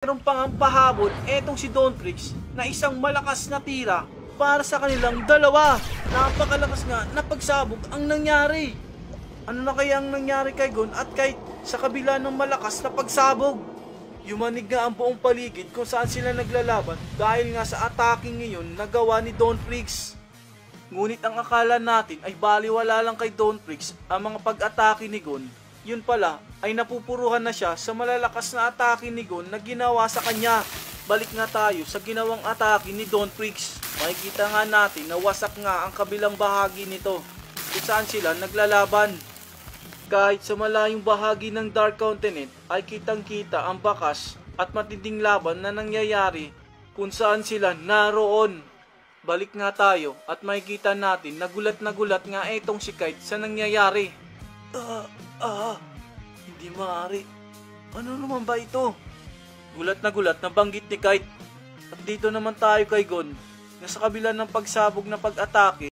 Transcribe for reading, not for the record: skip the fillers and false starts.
Meron pang ang pahabol etong si Dontrix na isang malakas na tira para sa kanilang dalawa. Napakalakas nga na pagsabog ang nangyari. Ano na kaya ang nangyari kay Gon at kay sa kabila ng malakas na pagsabog? Yumanig nga ang buong paligid kung saan sila naglalaban dahil nga sa attacking ngayon na gawa ni Dontrix. Ngunit ang akala natin ay baliwala lang kay Dontrix ang mga pag-atake ni Gon. Yun pala ay napupuruhan na siya sa malalakas na atake ni Gon na ginawa sa kanya. Balik nga tayo sa ginawang atake ni Dontrix. Makikita nga natin na wasak nga ang kabilang bahagi nito kung saan sila naglalaban. Kahit sa malayong bahagi ng Dark Continent ay kitang kita ang bakas at matinding laban na nangyayari kung saan sila naroon. Balik nga tayo at makikita natin na gulat nga etong si Kite sa nangyayari. Hindi maaari. Ano naman ba ito? Gulat na banggit ni Kite. At dito naman tayo kay Gon na sa kabila ng pagsabog na pag-atake